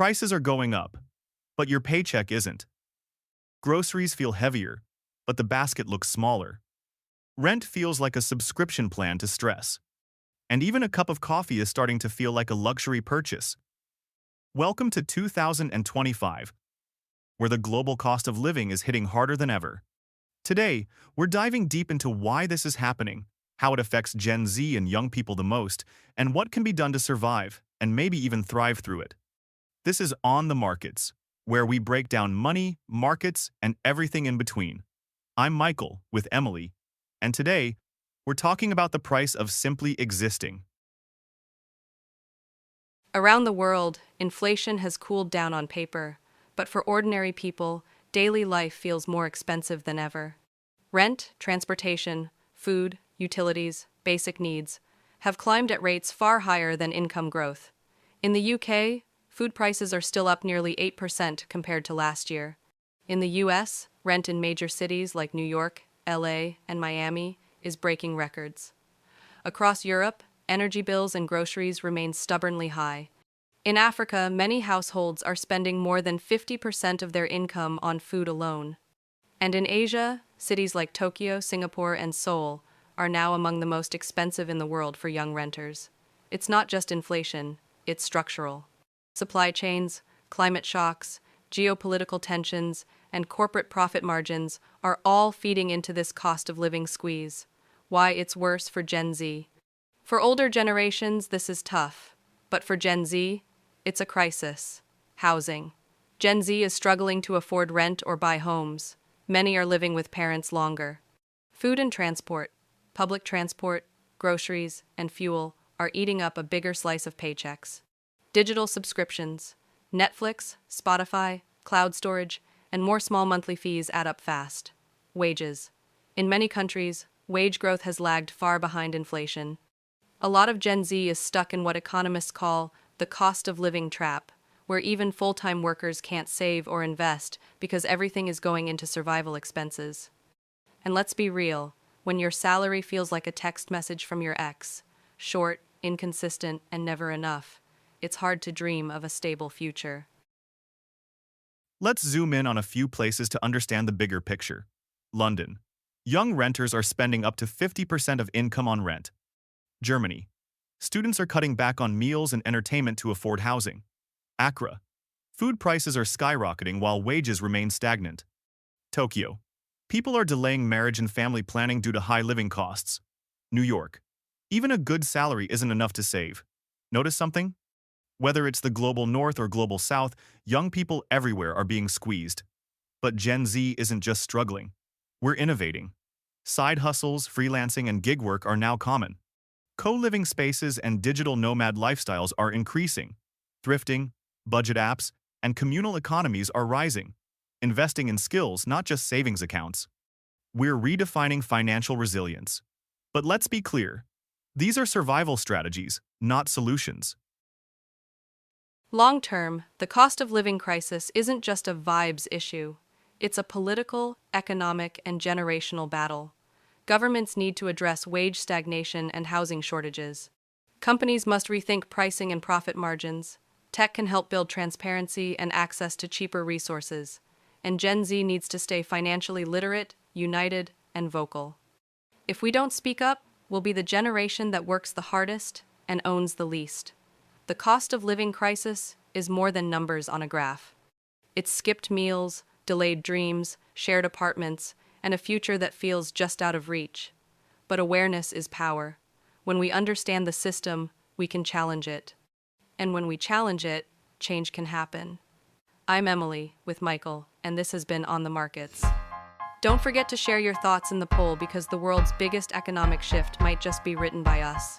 Prices are going up, but your paycheck isn't. Groceries feel heavier, but the basket looks smaller. Rent feels like a subscription plan to stress. And even a cup of coffee is starting to feel like a luxury purchase. Welcome to 2025, where the global cost of living is hitting harder than ever. Today, we're diving deep into why this is happening, how it affects Gen Z and young people the most, and what can be done to survive and maybe even thrive through it. This is On the Markets, where we break down money, markets, and everything in between. I'm Michael with Emily, and today, we're talking about the price of simply existing. Around the world, inflation has cooled down on paper, but for ordinary people, daily life feels more expensive than ever. Rent, transportation, food, utilities, basic needs have climbed at rates far higher than income growth. In the UK, food prices are still up nearly 8% compared to last year. In the US, rent in major cities like New York, LA, and Miami is breaking records. Across Europe, energy bills and groceries remain stubbornly high. In Africa, many households are spending more than 50% of their income on food alone. And in Asia, cities like Tokyo, Singapore, and Seoul are now among the most expensive in the world for young renters. It's not just inflation, it's structural. Supply chains, climate shocks, geopolitical tensions, and corporate profit margins are all feeding into this cost of living squeeze. Why it's worse for Gen Z. For older generations, this is tough. But for Gen Z, it's a crisis. Housing. Gen Z is struggling to afford rent or buy homes. Many are living with parents longer. Food and transport, public transport, groceries, and fuel are eating up a bigger slice of paychecks. Digital subscriptions, Netflix, Spotify, cloud storage, and more small monthly fees add up fast. Wages. In many countries, wage growth has lagged far behind inflation. A lot of Gen Z is stuck in what economists call the cost of living trap, where even full-time workers can't save or invest because everything is going into survival expenses. And let's be real, when your salary feels like a text message from your ex, short, inconsistent, and never enough, it's hard to dream of a stable future. Let's zoom in on a few places to understand the bigger picture. London. Young renters are spending up to 50% of income on rent. Germany. Students are cutting back on meals and entertainment to afford housing. Accra. Food prices are skyrocketing while wages remain stagnant. Tokyo. People are delaying marriage and family planning due to high living costs. New York. Even a good salary isn't enough to save. Notice something? Whether it's the global north or global south, young people everywhere are being squeezed. But Gen Z isn't just struggling. We're innovating. Side hustles, freelancing, and gig work are now common. Co-living spaces and digital nomad lifestyles are increasing. Thrifting, budget apps, and communal economies are rising. Investing in skills, not just savings accounts. We're redefining financial resilience. But let's be clear. These are survival strategies, not solutions. Long-term, the cost of living crisis isn't just a vibes issue. It's a political, economic, and generational battle. Governments need to address wage stagnation and housing shortages. Companies must rethink pricing and profit margins. Tech can help build transparency and access to cheaper resources. And Gen Z needs to stay financially literate, united, and vocal. If we don't speak up, we'll be the generation that works the hardest and owns the least. The cost of living crisis is more than numbers on a graph. It's skipped meals, delayed dreams, shared apartments, and a future that feels just out of reach. But awareness is power. When we understand the system, we can challenge it. And when we challenge it, change can happen. I'm Emily with Michael, and this has been On the Markets. Don't forget to share your thoughts in the poll because the world's biggest economic shift might just be written by us.